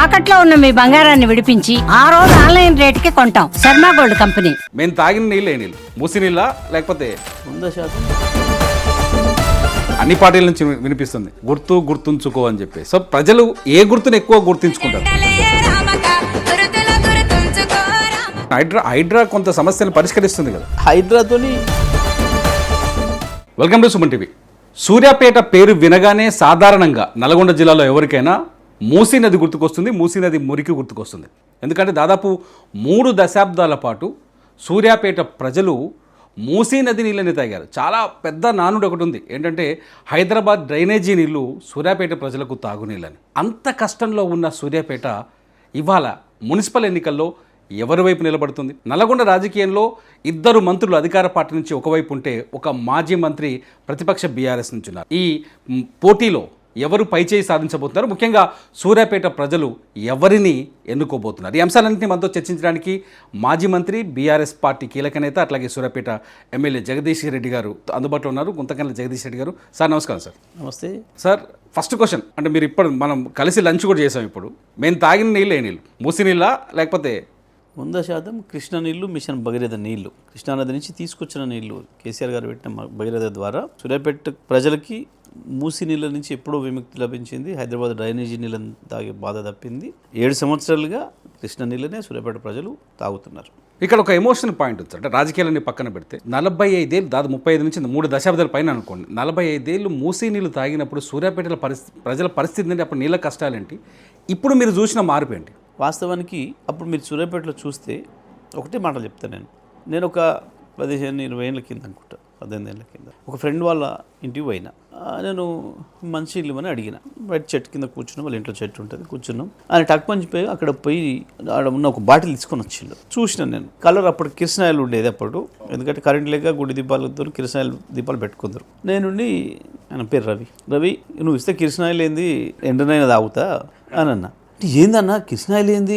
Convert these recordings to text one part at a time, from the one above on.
తాకట్లో ఉన్న మీ బంగారాన్ని విడిపించి ఆ రోజు ఆన్లైన్ రేటుకి కొంటాం. Sharma gold company. మేము తాగిన నీళ్ళే నీళ్ళు మూసి నీళ్ళ లేకపోతే 100% అన్ని పార్టీల నుంచి వినిపిస్తుంది గుర్తుంచుకో అని చెప్పి. సో ప్రజలు ఏ గుర్తును ఎక్కువ గుర్తుంచుకుంటారు? హైడ్రా కొంత సమస్యను పరిష్కరిస్తుంది కదా. హైడ్రాతోని. Welcome to Suman TV. Suryapet పేరు వినగానే సాధారణంగా నల్గొండ జిల్లాలో ఎవరికైనా మూసీ నది గుర్తుకొస్తుంది, మూసీ నది మురికి గుర్తుకొస్తుంది. ఎందుకంటే దాదాపు 3 దశాబ్దాల పాటు సూర్యాపేట ప్రజలు మూసీ నది నీళ్ళని తాగారు. చాలా పెద్ద నానుడు ఒకటి ఉంది, ఏంటంటే హైదరాబాద్ డ్రైనేజీ నీళ్లు సూర్యాపేట ప్రజలకు తాగునీళ్ళని. అంత కష్టంలో ఉన్న సూర్యాపేట ఇవాళ మున్సిపల్ ఎన్నికల్లో ఎవరి వైపు నిలబడుతుంది? నల్గొండ రాజకీయంలో 2 మంత్రులు అధికార పార్టీ నుంచి ఒకవైపు ఉంటే, ఒక మాజీ మంత్రి ప్రతిపక్ష బీఆర్ఎస్ నుంచి ఉన్నారు. ఈ పోటీలో ఎవరు పైచేయి సాధించబోతున్నారు, ముఖ్యంగా సూర్యాపేట ప్రజలు ఎవరిని ఎన్నుకోబోతున్నారు? ఈ అంశాలన్నింటినీ మనతో చర్చించడానికి మాజీ మంత్రి, బీఆర్ఎస్ పార్టీ కీలక నేత, అట్లాగే సూర్యాపేట ఎమ్మెల్యే జగదీష్ రెడ్డి గారు అందుబాటులో ఉన్నారు. గుంతకల్ల జగదీష్ రెడ్డి గారు. సార్ నమస్కారం. సార్ నమస్తే సార్. ఫస్ట్ క్వశ్చన్, అంటే మీరు ఇప్పుడు మనం కలిసి లంచ్ కూడా చేసాం. ఇప్పుడు మేము తాగిన నీళ్ళు ఏ నీళ్ళు, మూసి నీళ్ళ లేకపోతే? 100% కృష్ణా నీళ్లు, మిషన్ భగీరథ నీళ్లు, కృష్ణానది నుంచి తీసుకొచ్చిన నీళ్లు కేసీఆర్ గారు పెట్టిన భగీరథ ద్వారా సూర్యాపేట ప్రజలకి మూసి నీళ్ళ నుంచి ఎప్పుడో విముక్తి లభించింది. హైదరాబాద్ డ్రైనేజీ నీళ్ళని తాగే బాధ తప్పింది. 7 సంవత్సరాలుగా కృష్ణా నీళ్ళనే సూర్యాపేట ప్రజలు తాగుతున్నారు. ఇక్కడ ఒక ఎమోషనల్ పాయింట్ ఉంది. అంటే రాజకీయాలన్నీ పక్కన పెడితే 45 ఏళ్ళు, దాదాపు 35 నుంచి 3 దశాబ్దాల పైన అనుకోండి, 45 ఏళ్ళు మూసీ నీళ్ళు తాగినప్పుడు సూర్యాపేటలో ప్రజల పరిస్థితి ఏంటి? అప్పుడు నీళ్ళ కష్టాలేంటి? ఇప్పుడు మీరు చూసిన మార్పు ఏంటి? వాస్తవానికి అప్పుడు మీరు సూర్యాపేటలో చూస్తే ఒకటే మాటలు చెప్తాను. నేను ఒక 15-20 ఏళ్ళ కింద అనుకుంటా, 18 ఏళ్ళ కింద ఒక ఫ్రెండ్ వాళ్ళ ఇంటికి పోయినా. నేను మంచి ఇల్లు అని అడిగిన. బయట చెట్టు కింద కూర్చున్నాం, వాళ్ళ ఇంట్లో చెట్టు ఉంటుంది, కూర్చున్నాం. ఆయన టక్ పంచిపోయి అక్కడ పోయి ఆడ ఉన్న ఒక బాటిల్ తీసుకొని వచ్చిండు. చూసిన నేను కలర్, అప్పుడు కిరసనాయిలు ఉండేది అప్పుడు, ఎందుకంటే కరెంట్ లేక గుడి దీపాలతో కిరసనాయిలు దీపాలు పెట్టుకుందరు. నేనుండి, ఆయన పేరు రవి, నువ్వు ఇస్తే కిరసనాయిలు ఏంది, ఎండనైనా తాగుతా అని అన్నా. ఏందన్నా కిరసనాయిలు ఏంది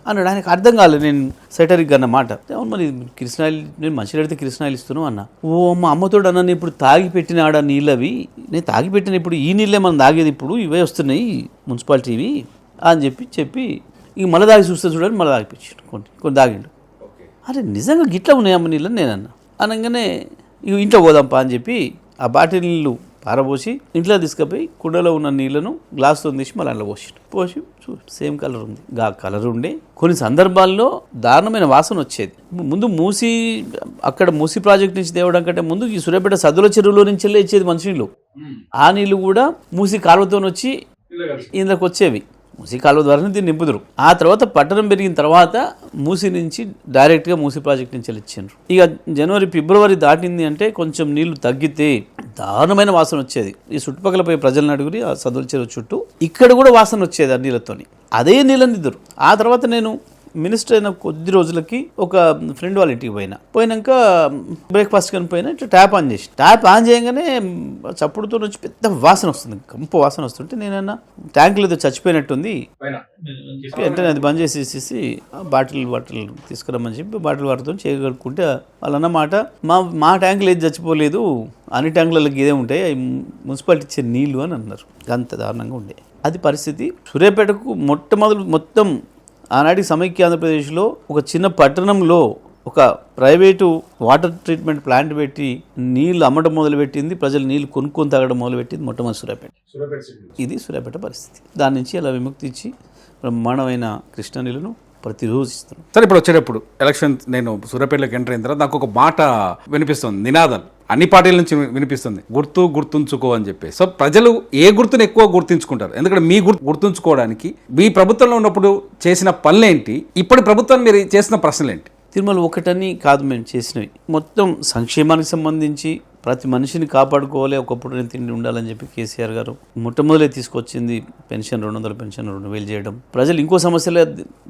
అన్నాడు. ఆయనకు అర్థం కాలేదు నేను సెటరిక్ అన్నమాట. అవును మరి కిరసనాయిలు, నేను మంచిగా అడిగితే కిరసనాయిలు ఇస్తున్నావు అన్న. ఓ మా అమ్మతోడు అన్న, నేను ఇప్పుడు తాగి పెట్టిన ఆడ నీళ్ళవి, నేను తాగి పెట్టిన ఇప్పుడు ఈ నీళ్ళే మనం తాగేది, ఇప్పుడు ఇవే వస్తున్నాయి మున్సిపాలిటీవి అని చెప్పి ఇక మళ్ళీ తాగి చూస్తే చూడండి, మళ్ళీ తాగిపించాడు. కొన్ని తాగిండు. అరే నిజంగా గిట్లా ఉన్నాయమ్మ నీళ్ళని నేను అన్న. అనగానే ఇక ఇంట్లో పోదాంపా అని చెప్పి ఆ బాటిల్ నీళ్ళు పారబోసి ఇంట్లో తీసుకుపోయి కుండలో ఉన్న నీళ్లను గ్లాసుతో తీసి మళ్ళీ అందులో పోసి సేమ్ కలర్ ఉంది. గా కలర్ ఉండే కొన్ని సందర్భాల్లో దారుణమైన వాసన వచ్చేది. ముందు అక్కడ మూసీ ప్రాజెక్ట్ నుంచి తేవడం కంటే ముందు ఈ సూర్యాపేట సద్దుల చెరువులో నుంచి ఇచ్చేది మంచినీళ్ళు. ఆ నీళ్లు కూడా మూసీ కాలువతో వచ్చి ఇందులోకి వచ్చేవి. మూసీ కాలువ ద్వారానే దీన్ని నింపుదురు. ఆ తర్వాత పట్టణం పెరిగిన తర్వాత మూసీ నుంచి డైరెక్ట్గా మూసీ ప్రాజెక్ట్ నుంచి ఇచ్చిండ్రు. ఇక జనవరి ఫిబ్రవరి దాటింది అంటే కొంచెం నీళ్లు తగ్గితే దారుణమైన వాసన వచ్చేది. ఈ చుట్టుపక్కల పోయి ప్రజలను అడుగురి, ఆ సదుల చెరువు చుట్టూ ఇక్కడ కూడా వాసన వచ్చేది ఆ నీళ్ళతోని. అదే నీళ్ళని ఇద్దరు. ఆ తర్వాత నేను మినిస్టర్ అయిన కొద్ది రోజులకి ఒక ఫ్రెండ్ వాళ్ళ ఇంటికి పోయినాక బ్రేక్ఫాస్ట్ కానీ పోయినా ఇట్లా ట్యాప్ ఆన్ చేసి, ట్యాప్ ఆన్ చేయగానే చప్పుడుతో నుంచి పెద్ద వాసన వస్తుంది, కంపు వాసన వస్తుంటే నేనన్నా ట్యాంకులు ఏదో చచ్చిపోయినట్టుంది వెంటనే అది బంద్ చేసేసి బాటిల్ తీసుకురమ్మని చెప్పి బాటిల్ వాటర్తో చేయగలుగుకుంటే వాళ్ళన్నమాట, మా ట్యాంకులు ఏది చచ్చిపోలేదు, అన్ని ట్యాంకులకి ఇదే ఉంటాయి, అవి మున్సిపాలిటీ ఇచ్చే నీళ్లు అని అన్నారు. అంత దారుణంగా ఉండే అది పరిస్థితి. సూర్యాపేటకు మొత్తం ఆనాటి సమైక్య ఆంధ్రప్రదేశ్లో ఒక చిన్న పట్టణంలో ఒక ప్రైవేటు వాటర్ ట్రీట్మెంట్ ప్లాంట్ పెట్టి నీళ్లు అమ్మడం మొదలుపెట్టింది, ప్రజలు నీళ్లు కొనుక్కొని తాగడం మొదలుపెట్టింది మొట్టమొదటి సూర్యాపేట. ఇది సూర్యాపేట పరిస్థితి. దాని నుంచి అలా విముక్తి ఇచ్చి బ్రహ్మాండమైన కృష్ణా నీళ్లను ప్రతిరోజు ఇస్తున్నాం. సరే, ఇప్పుడు వచ్చేటప్పుడు ఎలక్షన్ నేను సూర్యాపేటలోకి ఎంటర్ అయిన తర్వాత నాకు ఒక మాట వినిపిస్తుంది, నినాదాలు అన్ని పార్టీల నుంచి వినిపిస్తుంది, గుర్తుంచుకో అని చెప్పి. సో ప్రజలు ఏ గుర్తును ఎక్కువ గుర్తుంచుకుంటారు? ఎందుకంటే మీ గుర్తుంచుకోవడానికి మీ ప్రభుత్వంలో ఉన్నప్పుడు చేసిన పనులేంటి, ఇప్పటి ప్రభుత్వం మీరు చేసిన ప్రశ్నలేంటి? తిరుమల ఒకటని కాదు మేము చేసినవి, మొత్తం సంక్షేమానికి సంబంధించి ప్రతి మనిషిని కాపాడుకోవాలి, ఒకప్పుడు నేను తిండి ఉండాలని చెప్పి కేసీఆర్ గారు మొట్టమొదలే తీసుకొచ్చింది పెన్షన్ 200 పెన్షన్ 2000 చేయడం. ప్రజలు ఇంకో సమస్యలే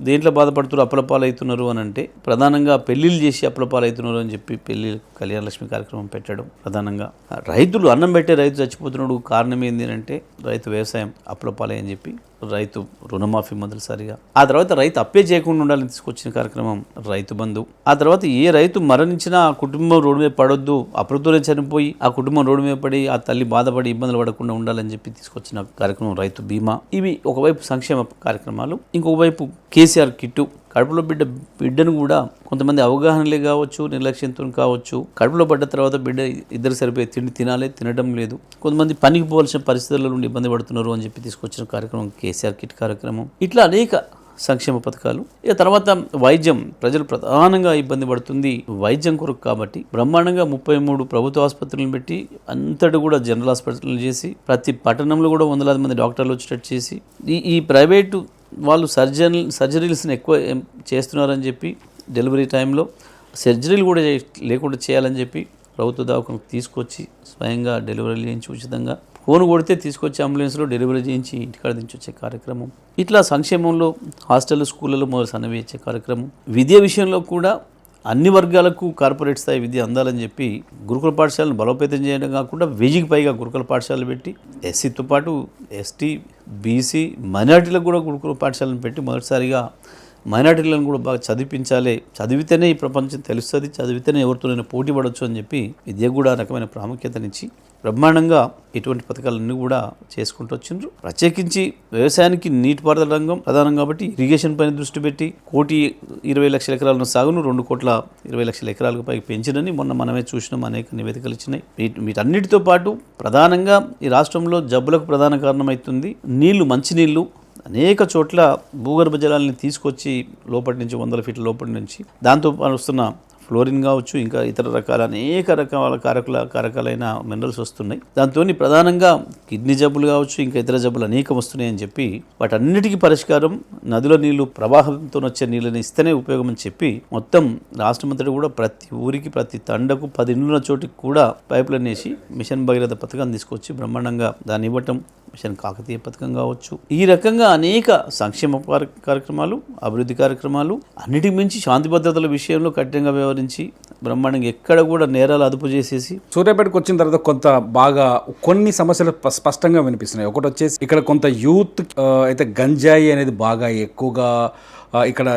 దేంట్లో బాధపడుతున్నారు, అప్పులపాలు అవుతున్నారు అని అంటే ప్రధానంగా పెళ్లిళ్ళు చేసి అప్పులపాలు అవుతున్నారు అని చెప్పి పెళ్లి కళ్యాణ లక్ష్మి కార్యక్రమం పెట్టడం. ప్రధానంగా రైతులు అన్నం పెట్టే రైతు చచ్చిపోతున్నాడు, కారణం ఏంటి అంటే రైతు వ్యవసాయం అప్పులపాలే అని చెప్పి రైతు రుణమాఫీ మొదటిసారిగా, ఆ తర్వాత రైతు అప్పే చేయకుండా ఉండాలని తీసుకొచ్చిన కార్యక్రమం రైతు బంధు, ఆ తర్వాత ఏ రైతు మరణించినా ఆ కుటుంబం రోడ్డు మీద పడొద్దు, అప్రతులే చనిపోయి ఆ కుటుంబం రోడ్డు మీద పడి ఆ తల్లి బాధపడి ఇబ్బందులు పడకుండా ఉండాలని చెప్పి తీసుకొచ్చిన కార్యక్రమం రైతు బీమా. ఇవి ఒకవైపు సంక్షేమ కార్యక్రమాలు, ఇంకొకవైపు కేసీఆర్ కిట్టు. కడుపులో బిడ్డను కూడా కొంతమంది అవగాహనలే కావచ్చు, నిర్లక్ష్యంతో కావచ్చు, కడుపులో పడ్డ తర్వాత బిడ్డ ఇద్దరు సరిపోయే తిండి తినాలి, తినడం లేదు, కొంతమంది పనికి పోవాల్సిన పరిస్థితుల నుండి ఇబ్బంది పడుతున్నారు అని చెప్పి తీసుకొచ్చిన కార్యక్రమం కేసీఆర్ కిట్ కార్యక్రమం. ఇట్లా అనేక సంక్షేమ పథకాలు. ఇక తర్వాత వైద్యం, ప్రజలు ప్రధానంగా ఇబ్బంది పడుతుంది వైద్యం కొరకు కాబట్టి బ్రహ్మాండంగా 33 ప్రభుత్వ ఆసుపత్రులను పెట్టి అంతటి కూడా జనరల్ హాస్పిటల్ చేసి ప్రతి పట్టణంలో కూడా 100,000 మంది డాక్టర్లు వచ్చేటట్టు చేసి ఈ ప్రైవేటు వాళ్ళు సర్జరీస్ని ఎక్కువ చేస్తున్నారని చెప్పి డెలివరీ టైంలో సర్జరీలు కూడా లేకుండా చేయాలని చెప్పి ప్రభుత్వ దవాఖానకు తీసుకొచ్చి స్వయంగా డెలివరీ చేయించి ఉచితంగా, ఫోన్ కొడితే తీసుకొచ్చి అంబులెన్స్లో డెలివరీ చేయించి ఇంటికాడ దించి వచ్చే కార్యక్రమం. ఇట్లా సంక్షేమంలో హాస్టల్ స్కూళ్ళలో మొదలు సన్నవి ఇచ్చే కార్యక్రమం. విద్య విషయంలో కూడా అన్ని వర్గాలకు కార్పొరేట్ స్థాయి విద్య అందాలని చెప్పి గురుకుల పాఠశాలను బలోపేతం చేయడం కాకుండా 1000కి పైగా గురుకుల పాఠశాలలు పెట్టి ఎస్సీతో పాటు ఎస్టీ, బీసీ, మైనార్టీలకు కూడా గురుకుల పాఠశాలను పెట్టి మొదటిసారిగా మైనార్టీలను కూడా బాగా చదివించాలి, చదివితేనే ఈ ప్రపంచం తెలుస్తుంది, చదివితేనే ఎవరితోనైనా పోటీ పడవచ్చు అని చెప్పి విద్యకు కూడా రకమైన ప్రాముఖ్యతనిచ్చి బ్రహ్మాండంగా ఇటువంటి పథకాలన్నీ కూడా చేసుకుంటూ వచ్చిండ్రు. ప్రత్యేకించి వ్యవసాయానికి నీటిపారుదల రంగం ప్రధానం కాబట్టి ఇరిగేషన్ పైన దృష్టి పెట్టి 1,20,00,000 ఎకరాలను సాగును 2,20,00,000 ఎకరాలకు పైకి పెంచినని మొన్న మనమే చూసినాం, అనేక నివేదికలు ఇచ్చినాయి. వీటన్నిటితో పాటు ప్రధానంగా ఈ రాష్ట్రంలో జబ్బులకు ప్రధాన కారణమవుతుంది నీళ్లు, మంచినీళ్లు. అనేక చోట్ల భూగర్భ జలాలని తీసుకొచ్చి లోపటి నుంచి 100 ఫీట్ల లోపటి నుంచి దాంతో వస్తున్న ఫ్లోరిన్ కావచ్చు, ఇంకా ఇతర రకాల అనేక రకాల కారకాలైన మినరల్స్ వస్తున్నాయి. దాంతో ప్రధానంగా కిడ్నీ జబ్బులు కావచ్చు, ఇంకా ఇతర జబ్బులు అనేకం వస్తున్నాయని చెప్పి వాటన్నిటికీ పరిష్కారం నదుల నీళ్లు, ప్రవాహంతో వచ్చే నీళ్ళని ఇస్తేనే ఉపయోగం అని చెప్పి మొత్తం రాష్ట్రమంతటి కూడా ప్రతి ఊరికి, ప్రతి తండకు 10 ఇళ్ళ చోటికి కూడా పైపులన్నీ వేసి మిషన్ భగీరథ పథకాన్ని తీసుకొచ్చి బ్రహ్మాండంగా దాన్ని ఇవ్వటం, మిషన్ కాకతీయ పథకం కావచ్చు. ఈ రకంగా అనేక సంక్షేమ కార్యక్రమాలు, అభివృద్ధి కార్యక్రమాలు, అన్నిటికి మించి శాంతి భద్రతల విషయంలో కఠినంగా వ్యవహరించి బ్రహ్మాండంగా ఎక్కడ కూడా నేరాలు అదుపు చేసేసి. సూర్యాపేటకు వచ్చిన తర్వాత కొంత బాగా కొన్ని సమస్యలు స్పష్టంగా వినిపిస్తున్నాయి. ఒకటి వచ్చేసి ఇక్కడ కొంత యూత్ అయితే గంజాయి అనేది బాగా ఎక్కువగా ఇక్కడ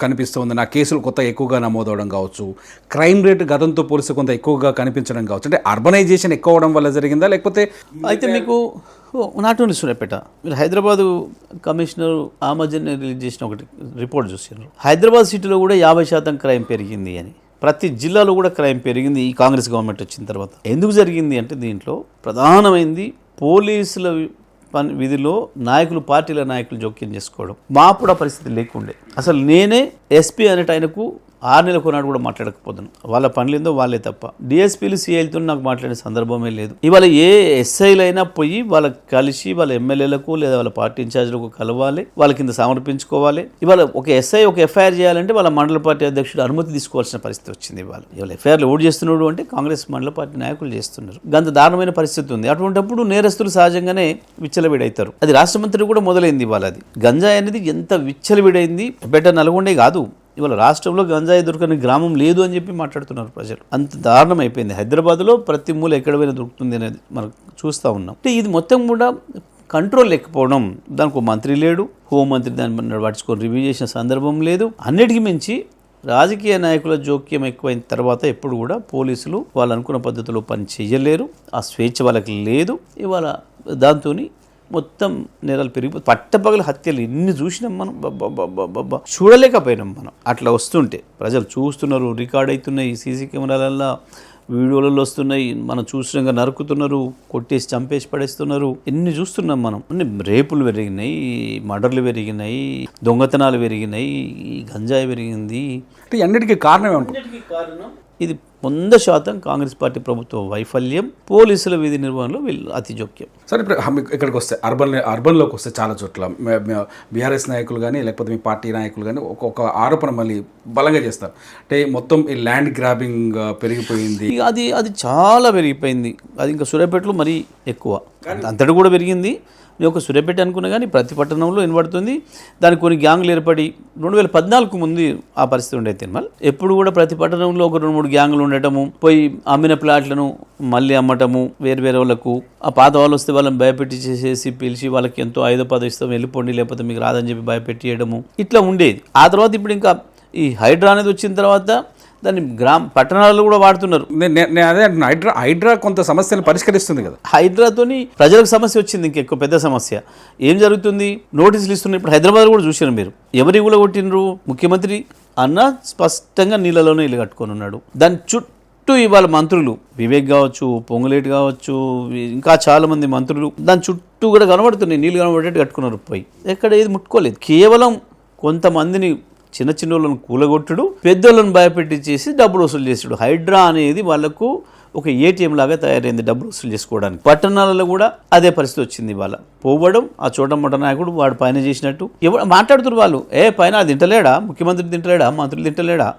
కనిపిస్తుంది. నా కేసులు కొత్త ఎక్కువగా నమోదవడం కావచ్చు, క్రైమ్ రేట్ గతంతో పోలిస్తే కొంత ఎక్కువగా కనిపించడం కావచ్చు. అంటే అర్బనైజేషన్ ఎక్కువ అవడం వల్ల జరిగిందా, లేకపోతే? అయితే మీకు నాట్ ఓన్లీ సూర్యాపేట, మీరు హైదరాబాదు కమిషనర్ ఆ మధ్యనే రిలీజ్ చేసిన ఒకటి రిపోర్ట్ చూసినారు. హైదరాబాద్ సిటీలో కూడా 50% క్రైమ్ పెరిగింది అని. ప్రతి జిల్లాలో కూడా క్రైమ్ పెరిగింది ఈ కాంగ్రెస్ గవర్నమెంట్ వచ్చిన తర్వాత. ఎందుకు జరిగింది అంటే దీంట్లో ప్రధానమైంది పోలీసుల విధిలో నాయకులు, పార్టీల నాయకులు జోక్యం చేసుకోవడం. మాప్పుడు ఆ పరిస్థితి లేకుండే. అసలు నేనే ఎస్పీ అనేట ఆయనకు 6 నెలల కొనాడు కూడా మాట్లాడకపోతున్నాను. వాళ్ళ పనులేందో వాళ్ళే తప్ప డిఎస్పీలు, సిఐలతో నాకు మాట్లాడే సందర్భమే లేదు. ఇవాళ ఏ ఎస్ఐలైనా పోయి వాళ్ళకి కలిసి వాళ్ళ ఎమ్మెల్యేలకు లేదా వాళ్ళ పార్టీ ఇన్ఛార్జ్లకు కలవాలి, వాళ్ళ కింద సమర్పించుకోవాలి. ఇవాళ ఒక ఎస్ఐ ఒక ఎఫ్ఐఆర్ చేయాలంటే వాళ్ళ మండల పార్టీ అధ్యక్షుడు అనుమతి తీసుకోవాల్సిన పరిస్థితి వచ్చింది. ఇవాళ ఎఫ్ఐఆర్లు ఎవరు చేస్తున్నాడు అంటే కాంగ్రెస్ మండల పార్టీ నాయకులు చేస్తున్నారు. గంత దారుణమైన పరిస్థితి ఉంది. అటువంటిప్పుడు నేరస్తులు సహజంగానే విచ్చలవిడవుతారు. అది రాష్ట్రమంతటి కూడా మొదలైంది. ఇవాళ అది గంజాయి అనేది ఎంత విచ్చలవిడైంది. బెట్ట నల్గొండే కాదు, ఇవాళ రాష్ట్రంలో గంజాయి దొరకని గ్రామం లేదు అని చెప్పి మాట్లాడుతున్నారు ప్రజలు. అంత దారుణం అయిపోయింది. హైదరాబాద్లో ప్రతి మూల ఎక్కడ పోయినా దొరుకుతుంది అనేది మనం చూస్తూ ఉన్నాం. అంటే ఇది మొత్తం కూడా కంట్రోల్ లేకపోవడం. దానికి ఒక మంత్రి లేడు, హోంమంత్రి దాన్ని పట్టించుకొని రివ్యూ చేసిన సందర్భం లేదు. అన్నిటికీ మించి రాజకీయ నాయకుల జోక్యం ఎక్కువైన తర్వాత ఎప్పుడు కూడా పోలీసులు వాళ్ళు అనుకున్న పద్ధతిలో పని చేయలేరు. ఆ స్వేచ్ఛ వాళ్ళకి లేదు. ఇవాళ దాంతో మొత్తం నేరాలు పెరిగిపోయి పట్టపగల హత్యలు ఎన్ని చూసినాం మనం, చూడలేకపోయినాం మనం. అట్లా వస్తుంటే ప్రజలు చూస్తున్నారు, రికార్డ్ అవుతున్నాయి, సీసీ కెమెరాలల్లో వీడియోలలో వస్తున్నాయి, మనం చూసినాక నరుకుతున్నారు, కొట్టేసి చంపేసి పడేస్తున్నారు. ఎన్ని చూస్తున్నాం మనం. అన్ని రేపులు పెరిగినాయి, మర్డర్లు పెరిగినాయి, దొంగతనాలు పెరిగినాయి, గంజాయి పెరిగింది. అంటే అన్నిటికీ కారణం ఏమంటారు? కారణం ఇది 100% కాంగ్రెస్ పార్టీ ప్రభుత్వ వైఫల్యం, పోలీసుల విధి నిర్వహణలో వీళ్ళు అతి జోక్యం. సరే, ఇప్పుడు ఇక్కడికి వస్తే అర్బన్లోకి వస్తే చాలా చోట్ల బీఆర్ఎస్ నాయకులు కానీ లేకపోతే మీ పార్టీ నాయకులు కానీ ఒక ఆరోపణ మళ్ళీ బలంగా చేస్తారు. అంటే మొత్తం ఈ ల్యాండ్ గ్రాబింగ్ పెరిగిపోయింది. అది చాలా పెరిగిపోయింది. అది ఇంకా సూర్యాపేటలో మరీ ఎక్కువ, అంతటి కూడా పెరిగింది. నేను ఒక సూర్యాపేట అనుకున్నా కానీ ప్రతి పట్టణంలో వినబడుతుంది. దానికి కొన్ని గ్యాంగులు ఏర్పడి 2014 ముందు ఆ పరిస్థితి ఉండేది తిరుమల. ఎప్పుడు కూడా ప్రతి పట్టణంలో ఒక 2-3 గ్యాంగులు ఉండటము, పోయి అమ్మిన ప్లాట్లను మళ్ళీ అమ్మటము, వేరే వాళ్ళకు ఆ పాత వాళ్ళు వస్తే వాళ్ళని భయపెట్టి చేసేసి పిలిచి వాళ్ళకి ఎంతో 5-10 ఇస్తాం వెళ్ళిపోండి లేకపోతే మీకు రాదని చెప్పి భయపెట్టేయడము ఇట్లా ఉండేది. ఆ తర్వాత ఇప్పుడు ఇంకా ఈ హైడ్రా అనేది వచ్చిన తర్వాత దాన్ని పట్టణాలలో కూడా వాడుతున్నారు. అదే హైడ్రా కొంత సమస్యలు పరిష్కరిస్తుంది కదా. హైడ్రాతోని ప్రజలకు సమస్య వచ్చింది, ఇంకెక్కువ పెద్ద సమస్య. ఏం జరుగుతుంది, నోటీసులు ఇస్తున్నారు. ఇప్పుడు హైదరాబాద్ కూడా చూశారు మీరు, ఎవరి కూడా కొట్టినరు, ముఖ్యమంత్రి అన్న స్పష్టంగా నీళ్ళలోనే ఇల్లు కట్టుకొని ఉన్నాడు. దాని చుట్టూ ఇవాళ మంత్రులు, వివేక్ కావచ్చు, పొంగులేటి కావచ్చు, ఇంకా చాలా మంది మంత్రులు దాని చుట్టూ కూడా కనబడుతున్నాయి, నీళ్ళు కనబడేట్టు కట్టుకున్నారు. పోయి ఎక్కడ ఏది ముట్టుకోలేదు. కేవలం కొంతమందిని చిన్న వాళ్ళను కూలగొట్టుడు, పెద్దోళ్ళను భయపెట్టి చేసి డబ్బులు వసూలు చేసుడు. హైడ్రా అనేది వాళ్ళకు ఒక ఏటీఎం లాగా తయారైంది డబ్బులు వసూలు చేసుకోవడానికి. పట్టణాలలో కూడా అదే పరిస్థితి వచ్చింది. వాళ్ళ పోవడం, ఆ చోటమొట్ట నాయకుడు వాడు పైన చేసినట్టు మాట్లాడుతున్నారు వాళ్ళు. పైన అది తింటలేడా, ముఖ్యమంత్రి తింటలేడా, మంత్రులు తింటలేడా,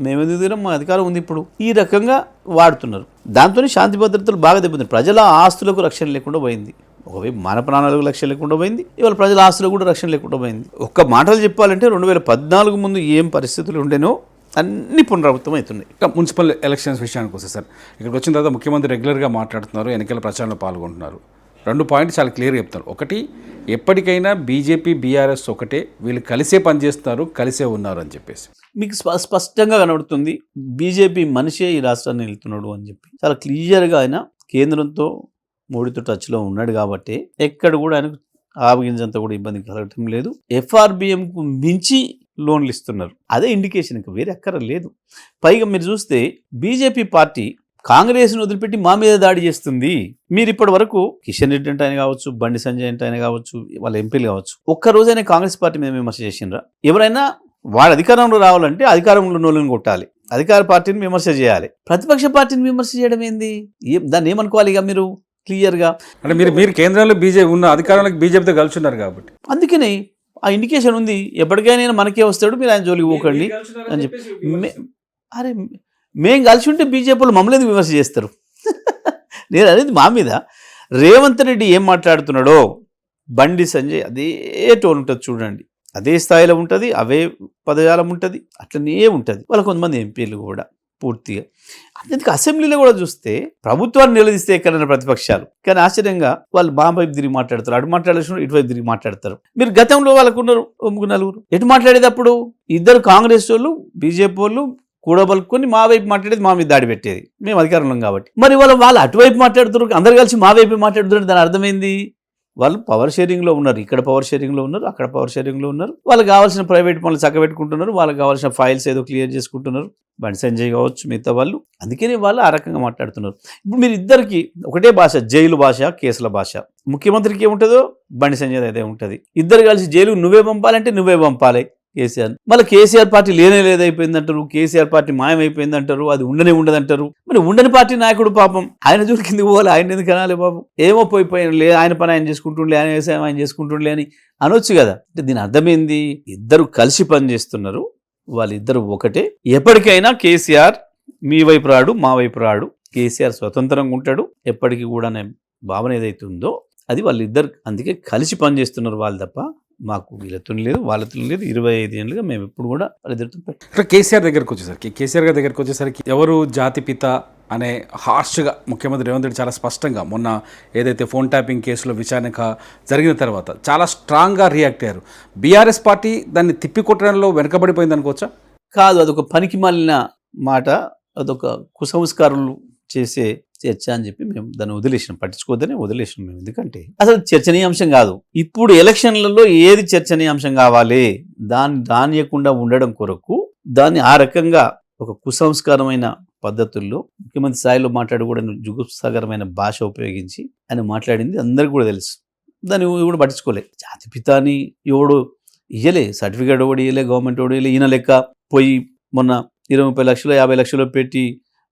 మేమెందుకు తినం, మా అధికారం ఉంది. ఇప్పుడు ఈ రకంగా వాడుతున్నారు. దాంతో శాంతి భద్రతలు బాగా దెబ్బతింది. ప్రజల ఆస్తులకు రక్షణ లేకుండా పోయింది. ఒకవైపు మన ప్రాణాలకు రక్షణ లేకుండా పోయింది, ఇవాళ ప్రజల ఆస్తులకు కూడా రక్షణ లేకుండా పోయింది. ఒక్క మాటలు చెప్పాలంటే 2014 ముందు ఏం పరిస్థితులు ఉండేనో అన్ని పునరావృతం అవుతున్నాయి. ఇంకా మున్సిపల్ ఎలక్షన్స్ విషయానికి వస్తే సార్, ఇక్కడికి వచ్చిన తర్వాత ముఖ్యమంత్రి రెగ్యులర్గా మాట్లాడుతున్నారు, ఎన్నికల ప్రచారంలో పాల్గొంటున్నారు. 2 పాయింట్స్ చాలా క్లియర్గా చెప్తారు. ఒకటి, ఎప్పటికైనా బీజేపీ బీఆర్ఎస్ ఒకటే, వీళ్ళు కలిసే పనిచేస్తున్నారు, కలిసే ఉన్నారు అని చెప్పేసి మీకు స్పష్టంగా కనబడుతుంది. బీజేపీ మనిషే ఈ రాష్ట్రాన్ని వెళ్తున్నాడు అని చెప్పి చాలా క్లియర్గా ఆయన కేంద్రంతో మోడీతో టచ్లో ఉన్నాడు కాబట్టి ఎక్కడ కూడా ఆయనకు ఆవగింజంతా కూడా ఇబ్బంది కలగటం లేదు. ఎఫ్ఆర్బిఎంకు మించి లోన్లు ఇస్తున్నారు, అదే ఇండికేషన్, ఇంకా వేరే ఎక్కడ లేదు. పైగా మీరు చూస్తే బీజేపీ పార్టీ కాంగ్రెస్ను వదిలిపెట్టి మా మీద దాడి చేస్తుంది. మీరు ఇప్పటి వరకు కిషన్ రెడ్డి అంటే ఆయన కావచ్చు, బండి సంజయ్ అంటే ఆయన కావచ్చు, వాళ్ళ ఎంపీలు కావచ్చు, ఒక్కరోజైనా కాంగ్రెస్ పార్టీ మీద విమర్శ చేసిండ్రా? ఎవరైనా వాడు అధికారంలో రావాలంటే అధికారంలో నోళ్ళని కొట్టాలి, అధికార పార్టీని విమర్శ చేయాలి. ప్రతిపక్ష పార్టీని విమర్శ చేయడం ఏంది? దాన్ని ఏమనుకోవాలి? ఇక మీరు క్లియర్గా అంటే మీరు కేంద్రంలో బీజేపీ ఉన్న అధికారంలోకి బీజేపీతో కలిసి ఉన్నారు కాబట్టి అందుకనే ఆ ఇండికేషన్ ఉంది. ఎప్పటికైనా మనకే వస్తాడు, మీరు ఆయన జోలికి పోకండి అని చెప్పి. అరే మేము కలిసి ఉంటే బీజేపీలు మమ్మల్ని విమర్శ చేస్తారు. నేను అనేది మా మీద. రేవంత్ రెడ్డి ఏం మాట్లాడుతున్నాడో బండి సంజయ్ అదే టోన్ ఉంటుంది చూడండి, అదే స్థాయిలో ఉంటుంది, అవే పదజాలం ఉంటుంది, అట్లనే ఉంటుంది. వాళ్ళ కొంతమంది ఎంపీలు కూడా పూర్తిగా. అందుకే అసెంబ్లీలో కూడా చూస్తే ప్రభుత్వాన్ని నిలదీస్తే ఎక్కడైనా ప్రతిపక్షాలు, కానీ ఆశ్చర్యంగా వాళ్ళు మా వైపు తిరిగి మాట్లాడతారు, అటు మాట్లాడాల్సిన ఇటువైపు తిరిగి మాట్లాడతారు. మీరు గతంలో వాళ్ళకు ఉన్నారు 3-4 ఎటు మాట్లాడేటప్పుడు ఇద్దరు కాంగ్రెస్ వాళ్ళు బీజేపీ వాళ్ళు కూడబలుకొని మా వైపు మాట్లాడేది, మా మీద దాడి పెట్టేది, మేము అధికారంలో కాబట్టి. మరి వాళ్ళు అటువైపు మాట్లాడుతున్నారు, అందరు కలిసి మా వైపు మాట్లాడుతున్నారు. దాని అర్థమైంది, వాళ్ళు పవర్ షేరింగ్లో ఉన్నారు, ఇక్కడ పవర్ షేరింగ్లో ఉన్నారు, అక్కడ పవర్ షేరింగ్లో ఉన్నారు. వాళ్ళకి కావాల్సిన ప్రైవేట్ పనులు చక్కబెట్టుకుంటున్నారు, వాళ్ళకి కావాల్సిన ఫైల్స్ ఏదో క్లియర్ చేసుకుంటున్నారు, బండి సంజయ్ కావచ్చు, మిగతా వాళ్ళు. అందుకనే వాళ్ళు ఆ రకంగా మాట్లాడుతున్నారు. ఇప్పుడు మీరు ఇద్దరికి ఒకటే భాష, జైలు భాష, కేసుల భాష. ముఖ్యమంత్రికి ఏముంటుందో బండి సంజయ్ అదే ఉంటుంది. ఇద్దరు కలిసి జైలు నువ్వే పంపాలంటే నువ్వే పంపాలి కేసీఆర్. మళ్ళీ కేసీఆర్ పార్టీ లేదైపోయిందంటారు, కేసీఆర్ పార్టీ మాయమైపోయిందంటారు, అది ఉండదంటారు. మరి ఉండని పార్టీ నాయకుడు పాపం ఆయన కింద పోవాలి, ఆయన ఎందుకు అనాలి పాపం? ఏమో పోయిపోయి ఆయన పని ఆయన చేసుకుంటుండే, ఆయన వ్యవసాయం ఆయన చేసుకుంటుండే అని అనొచ్చు కదా. అంటే దీని అర్థమైంది, ఇద్దరు కలిసి పని చేస్తున్నారు, వాళ్ళిద్దరు ఒకటే. ఎప్పటికైనా కేసీఆర్ మీ వైపు రాడు, మా వైపు రాడు. కేసీఆర్ స్వతంత్రంగా ఉంటాడు ఎప్పటికీ కూడా. భావన ఏదైతే ఉందో అది వాళ్ళిద్దరు అందుకే కలిసి పనిచేస్తున్నారు వాళ్ళు తప్ప మాకు వీళ్ళతో లేదు వాళ్ళతో లేదు. 25 ఏళ్ళుగా మేము ఎప్పుడు కూడా వాళ్ళిద్దరితో. కేసీఆర్ దగ్గరకు వచ్చేసరికి ఎవరు జాతిపిత అనే హార్ష్గా ముఖ్యమంత్రి రేవంత్ రెడ్డి చాలా స్పష్టంగా మొన్న ఏదైతే ఫోన్ ట్యాపింగ్ కేసులో విచారణ జరిగిన తర్వాత చాలా స్ట్రాంగ్గా రియాక్ట్ అయ్యారు. బీఆర్ఎస్ పార్టీ దాన్ని తిప్పికొట్టడంలో వెనకబడిపోయింది అనుకోవచ్చా? కాదు, అదొక పనికి మాలిన మాట, అదొక కుసంస్కారులు చేసే చర్చ అని చెప్పి మేము దాన్ని పట్టించుకోవద్దని వదిలేసినాం మేము. ఎందుకంటే అసలు చర్చనీయాంశం కాదు. ఇప్పుడు ఎలక్షన్లలో ఏది చర్చనీయాంశం కావాలి, దాన్ని రానియకుండా ఉండడం కొరకు దాన్ని ఆ రకంగా ఒక కుసంస్కారమైన పద్ధతుల్లో ముఖ్యమంత్రి స్థాయిలో కూడా జుగుప్సాకరమైన భాష ఉపయోగించి ఆయన మాట్లాడింది అందరికీ కూడా తెలుసు. దాన్ని కూడా పట్టించుకోలేదు. జాతిపితాని ఎవడు ఇయ్యలే, సర్టిఫికేట్ ఒకటి ఇయ్యలే, గవర్నమెంట్ ఒకటి ఇయ్యలే. ఈయన లెక్క పోయి మొన్న 20-30 లక్షలు 50 లక్షలు పెట్టి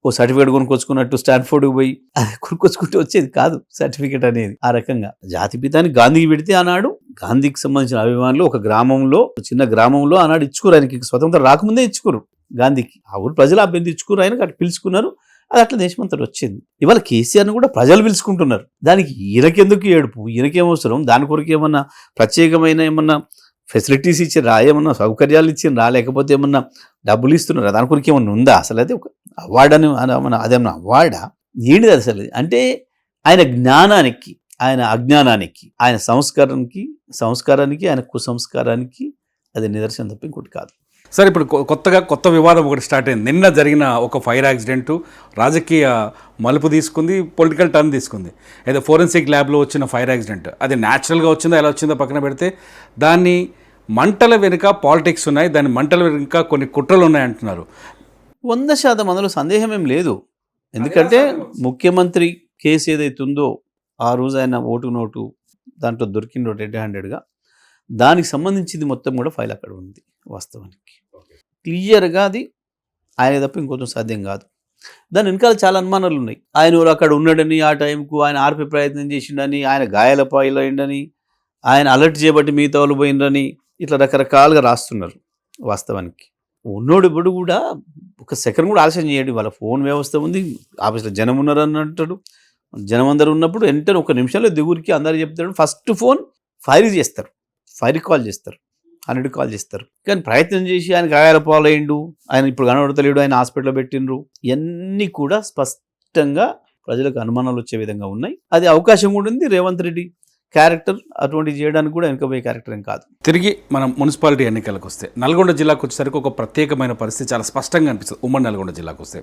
ఓ సర్టిఫికేట్ కొనుక్కొచ్చుకున్నట్టు స్టాన్ఫోర్డ్కి పోయి అది కొనుక్కొచ్చుకుంటే వచ్చేది కాదు సర్టిఫికేట్ అనేది. ఆ రకంగా జాతిపితాని గాంధీకి పెడితే ఆనాడు గాంధీకి సంబంధించిన అభిమానులు ఒక గ్రామంలో, చిన్న గ్రామంలో ఆనాడు ఇచ్చుకోరు. ఆయనకి స్వతంత్రం రాకముందే ఇచ్చుకోరు గాంధీకి. ఆ ఊరు ప్రజలు అభ్యర్థి ఇచ్చుకోరు, ఆయనకు అటు పిలుచుకున్నారు, అది అట్లా దేశమంతటి వచ్చింది. ఇవాళ కేసీఆర్ని కూడా ప్రజలు పిలుచుకుంటున్నారు. దానికి ఈయనకెందుకు ఏడుపు, ఈయనకేం అవసరం, దాని కొరకు ఏమన్నా ప్రత్యేకమైన ఏమన్నా ఫెసిలిటీస్ ఇచ్చిరా, ఏమన్నా సౌకర్యాలు ఇచ్చిరా, లేకపోతే ఏమన్నా డబ్బులు ఇస్తున్నారా, దాని కొరకు ఏమన్నా ఉందా? అసలు అయితే ఒక అవార్డు అని అదేమన్నా అవార్డా ఏంటిది అసలు? అంటే ఆయన జ్ఞానానికి, ఆయన అజ్ఞానానికి, ఆయన సంస్కారానికి ఆయన కుసంస్కారానికి అది నిదర్శనం తప్ప ఇంకోటి కాదు. సార్, ఇప్పుడు కొత్త వివాదం ఒకటి స్టార్ట్ అయింది. నిన్న జరిగిన ఒక ఫైర్ యాక్సిడెంట్ రాజకీయ మలుపు తీసుకుంది, పొలిటికల్ టర్న్ తీసుకుంది. ఏదో ఫోరెన్సిక్ ల్యాబ్లో వచ్చిన ఫైర్ యాక్సిడెంట్ అది న్యాచురల్గా వచ్చిందో ఎలా వచ్చిందో పక్కన పెడితే, దాన్ని మంటల వెనుక పాలిటిక్స్ ఉన్నాయి, దాని మంటల వెనుక కొన్ని కుట్రలు ఉన్నాయి అంటున్నారు. 100% అందులో సందేహం ఏం లేదు. ఎందుకంటే ముఖ్యమంత్రి కేసు ఏదైతే ఉందో ఆ రోజు ఆయన ఓటు నోటు దాంట్లో దొరికిందో రెడ్ హ్యాండెడ్గా, దానికి సంబంధించింది మొత్తం కూడా ఫైల్ అక్కడ ఉంది. వాస్తవానికి క్లియర్గా అది ఆయన తప్ప ఇంకొంచెం సాధ్యం కాదు. దాని వెనకాల చాలా అనుమానాలు ఉన్నాయి. ఆయన అక్కడ ఉన్నాడని, ఆ టైంకు ఆయన ఆర్పే ప్రయత్నం చేసిండని, ఆయన గాయాల పాలైండని, ఆయన అలర్ట్ చేయబట్టి మిగతా వాళ్ళు పోయిందని, ఇట్లా రకరకాలుగా రాస్తున్నారు. వాస్తవానికి ఉన్నోడు ఇప్పుడు కూడా ఒక సెకండ్ కూడా ఆలస్యం చేయడు. వాళ్ళ ఫోన్ వ్యవస్థ ఉంది, ఆఫీస్లో జనం ఉన్నారని అంటాడు. జనం అందరూ ఉన్నప్పుడు వెంటనే ఒక నిమిషంలో దిగురికి అందరూ చెప్తాడు. ఫస్ట్ ఫోన్ ఫైర్ చేస్తారు, ఫైర్ కాల్ చేస్తారు, 100 కాల్ చేస్తారు. కానీ ప్రయత్నం చేసి ఆయన గాయాల పాలయ్యిండు, ఆయన ఇప్పుడు కనబడతలేడు, ఆయన హాస్పిటల్లో పెట్టిండ్రు, ఇవన్నీ కూడా స్పష్టంగా ప్రజలకు అనుమానాలు వచ్చే విధంగా ఉన్నాయి. అది అవకాశం కూడా ఉంది. రేవంత్ రెడ్డి క్యారెక్టర్ అటువంటివి చేయడానికి కూడా వెనకపోయే క్యారెక్టర్ ఏం కాదు. తిరిగి మనం మున్సిపాలిటీ ఎన్నికలకు వస్తే, నల్గొండ జిల్లాకు వచ్చేసరికి ఒక ప్రత్యేకమైన పరిస్థితి చాలా స్పష్టంగా అనిపిస్తుంది. ఉమ్మడి నల్గొండ జిల్లాకు వస్తే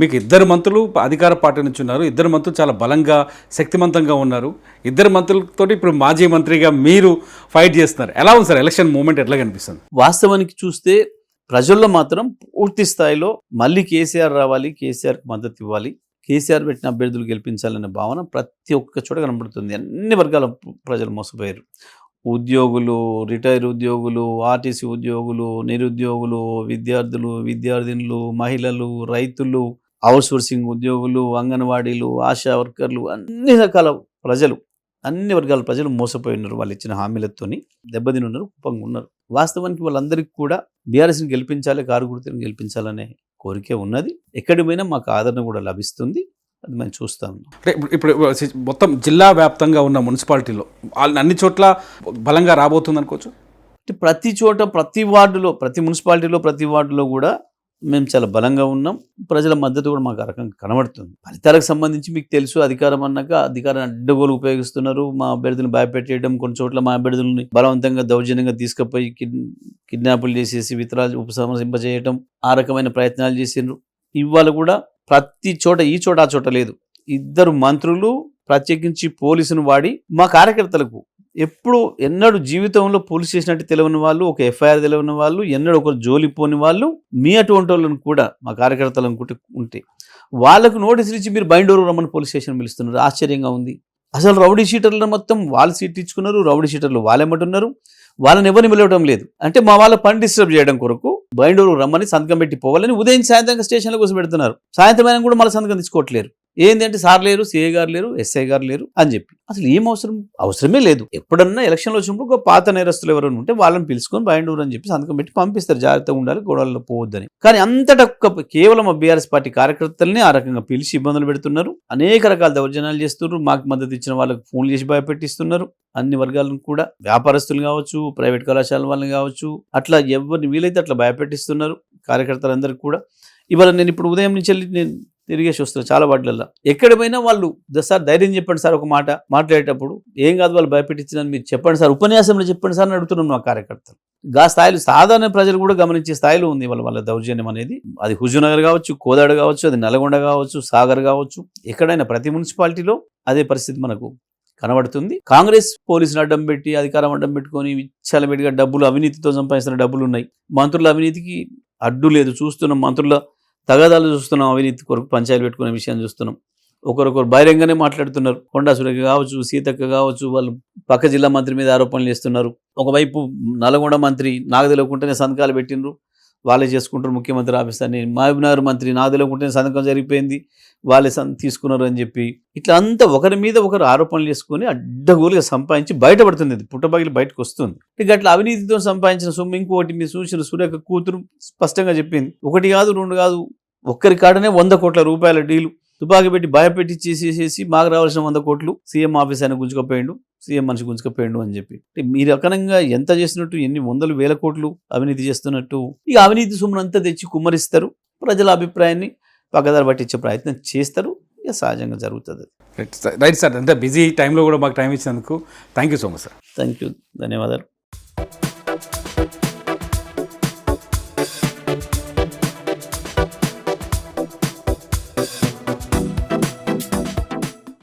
మీకు 2 మంత్రులు అధికార పార్టీ నుంచి ఉన్నారు, 2 మంత్రులు చాలా బలంగా శక్తివంతంగా ఉన్నారు. 2 మంత్రులతో ఇప్పుడు మాజీ మంత్రిగా మీరు ఫైట్ చేస్తున్నారు. ఎలా ఉంది సార్ ఎలక్షన్ మూమెంట్, ఎట్లా కనిపిస్తుంది? వాస్తవానికి చూస్తే ప్రజల్లో మాత్రం పూర్తి స్థాయిలో మళ్ళీ కేసీఆర్ రావాలి, కేసీఆర్కి మద్దతు ఇవ్వాలి, కేసీఆర్ పెట్టిన అభ్యర్థులు గెలిపించాలనే భావన ప్రతి ఒక్క చోట కనబడుతుంది. అన్ని వర్గాల ప్రజలు మోసపోయారు. ఉద్యోగులు, రిటైర్ ఉద్యోగులు, ఆర్టీసీ ఉద్యోగులు, నిరుద్యోగులు, విద్యార్థులు, విద్యార్థినులు, మహిళలు, రైతులు, అవుట్సోర్సింగ్ ఉద్యోగులు, అంగన్వాడీలు, ఆశా వర్కర్లు, అన్ని రకాల ప్రజలు, అన్ని వర్గాల ప్రజలు మోసపోయి ఉన్నారు. వాళ్ళు ఇచ్చిన హామీలతోని దెబ్బతిని ఉన్నారు, కుప్పంగా ఉన్నారు. వాస్తవానికి వాళ్ళందరికీ కూడా బీఆర్ఎస్ని గెలిపించాలి, కారు గుర్తుని గెలిపించాలనే కోరికే ఉన్నది. ఎక్కడి పోయినా మాకు ఆదరణ కూడా లభిస్తుంది. అది మనం చూస్తాం. ఇప్పుడు మొత్తం జిల్లా వ్యాప్తంగా ఉన్న మున్సిపాలిటీలో అన్ని చోట్ల బలంగా రాబోతుంది అనుకోవచ్చు. ప్రతి చోట, ప్రతి వార్డులో, ప్రతి మున్సిపాలిటీలో, ప్రతి వార్డులో కూడా మేము చాలా బలంగా ఉన్నాం. ప్రజల మద్దతు కూడా మాకు ఆ రకంగా కనబడుతుంది. ఫలితాలకు సంబంధించి మీకు తెలుసు, అధికారం అన్నాక అధికారాన్ని అడ్డగోలు ఉపయోగిస్తున్నారు. మా అభ్యర్థులను భయపెట్టేయడం, కొన్ని చోట్ల మా అభ్యర్థులని బలవంతంగా దౌర్జన్యంగా తీసుకుపోయి కిడ్నాపులు చేసేసి వితరాలు ఉపసంహరింపజేయటం, ఆ రకమైన ప్రయత్నాలు చేసిండ్రు. ఇవాళ కూడా ప్రతి చోట, ఈ చోట ఆ చోట లేదు, 2 మంత్రులు ప్రత్యేకించి పోలీసును వాడి మా కార్యకర్తలకు ఎప్పుడు ఎన్నడూ జీవితంలో పోలీస్ స్టేషన్ తెలియని వాళ్ళు, ఒక ఎఫ్ఐఆర్ తెలియని వాళ్ళు, ఎన్నడూ ఒకరు జోలిపోని వాళ్ళు, మీ అటువంటి వాళ్ళని కూడా మా కార్యకర్తలను ఉంటే వాళ్ళకు నోటీసులు ఇచ్చి మీరు బైండోరు రమ్మని పోలీస్ స్టేషన్ పిలుస్తున్నారు. ఆశ్చర్యంగా ఉంది. అసలు రౌడీ షీటర్లను మొత్తం వాళ్ళు సీట్ ఇచ్చుకున్నారు, రౌడీ షీటర్లు వాళ్ళేమంటున్నారు, వాళ్ళని ఎవరిని పిలవడం లేదు. అంటే మా వాళ్ళ పని డిస్టర్బ్ చేయడం కొరకు బైండోరు రమ్మని సంతకం పెట్టి పోవాలని ఉదయం సాయంత్రం స్టేషన్లో కోసం పెడుతున్నారు. సాయంత్రం అయినా కూడా మళ్ళీ సంతకం తీసుకోవట్లేరు. ఏంటంటే సార్ లేరు, సిఐ గారు లేరు, ఎస్ఐ గారు లేరు అని చెప్పి. అసలు ఏం అవసరమే లేదు. ఎప్పుడన్నా ఎలక్షన్లో వచ్చినప్పుడు ఒక పాత నేరస్తులు ఎవరైనా ఉంటే వాళ్ళని పిలుచుకొని బైండూరు అని చెప్పి సంతకం పెట్టి పంపిస్తారు, జాగ్రత్తగా ఉండాలి, గొడవల్లో పోవద్దని. కానీ అంతటా కేవలం బీఆర్ఎస్ పార్టీ కార్యకర్తల్ని ఆ రకంగా పిలిచి ఇబ్బందులు పెడుతున్నారు. అనేక రకాల దౌర్జన్యాలు చేస్తున్నారు. మాకు మద్దతు ఇచ్చిన వాళ్ళకి ఫోన్లు చేసి భయపెట్టిస్తున్నారు. అన్ని వర్గాలను కూడా, వ్యాపారస్తులు కావచ్చు, ప్రైవేట్ కళాశాల వాళ్ళని కావచ్చు, అట్లా ఎవరిని వీలైతే అట్లా భయపెట్టిస్తున్నారు కార్యకర్తలందరికీ కూడా. ఇవాళ నేను ఇప్పుడు ఉదయం నుంచి వెళ్ళి నేను తిరిగేసి వస్తున్నారు చాలా వాటిల్లో. ఎక్కడ పోయినా వాళ్ళు సార్ ధైర్యం చెప్పండి సార్, ఒక మాట మాట్లాడేటప్పుడు ఏం కాదు వాళ్ళు భయపెట్టించినని మీరు చెప్పండి సార్, ఉపన్యాసంలో చెప్పండి సార్ అని అడుగుతున్నాం మా కార్యకర్తలు. గా స్థాయిలో సాధారణ ప్రజలు కూడా గమనించే స్థాయిలో ఉంది వాళ్ళ దౌర్జన్యం అనేది. అది హుజూర్నగర్ కావచ్చు, కోదాడ కావచ్చు, అది నల్గొండ కావచ్చు, సాగర్ కావచ్చు, ఎక్కడైనా ప్రతి మున్సిపాలిటీలో అదే పరిస్థితి మనకు కనబడుతుంది. కాంగ్రెస్ పోలీసులు అడ్డం పెట్టి, అధికారం అడ్డం పెట్టుకొని విచ్చలవిడిగా డబ్బులు, అవినీతితో సంపాదిస్తున్న డబ్బులు ఉన్నాయి. మంత్రుల అవినీతికి అడ్డు లేదు, చూస్తున్నాం. మంత్రుల తగాదాలు చూస్తున్నాం, అవినీతి కొరకు పంచాయతీలు పెట్టుకునే విషయాన్ని చూస్తున్నాం. ఒకరొకరు బహిరంగానే మాట్లాడుతున్నారు. కొండా సురేఖ కావచ్చు, సీతక్క కావచ్చు, వాళ్ళు పక్క జిల్లా మంత్రి మీద ఆరోపణలు చేస్తున్నారు. ఒకవైపు నల్గొండ మంత్రి నాకు తెలియకుండానే సంతకాలు పెట్టినరు, వాళ్ళే చేసుకుంటారు ముఖ్యమంత్రి ఆఫీస్ అని. మహబూబ్నగర్ మంత్రి నాకు తెలియకుండానే సంతకం జరిగిపోయింది, వాళ్ళే తీసుకున్నారు అని చెప్పి ఇట్లా అంతా ఒకరి మీద ఒకరు ఆరోపణలు చేసుకుని అడ్డగోలుగా సంపాదించి బయటపడుతుంది. ఇది పుట్టబగిలి బయటకు వస్తుంది. అట్లా అవినీతితో సంపాదించిన సొమ్ము ఇంకోటి మీరు చూసిన సురేఖ కూతురు స్పష్టంగా చెప్పింది. 1 కాదు 2 కాదు ఒక్కరి కాడనే 100 కోట్ల రూపాయల డీలు తుపాకీ పెట్టి భయపెట్టి చేసేసి మాకు రావాల్సిన 100 కోట్లు సీఎం ఆఫీస్ ఆయన గుంజుకపోయిండు, సీఎం మనిషి గుంజుకపోయిండు అని చెప్పి మీరు రకనంగా ఎంత చేసినట్టు, ఎన్ని వందలు వేల కోట్లు అవినీతి చేస్తున్నట్టు, ఇక అవినీతి సొమ్మునంతా తెచ్చి కుమ్మరిస్తారు, ప్రజల అభిప్రాయాన్ని పక్కదారి పట్టించే ప్రయత్నం చేస్తారు, ఇక సహజంగా జరుగుతుంది. రైట్ సార్, అంటే బిజీ టైంలో కూడా మాకు టైం ఇచ్చినందుకు thank you so much sir. Thank you, ధన్యవాదాలు.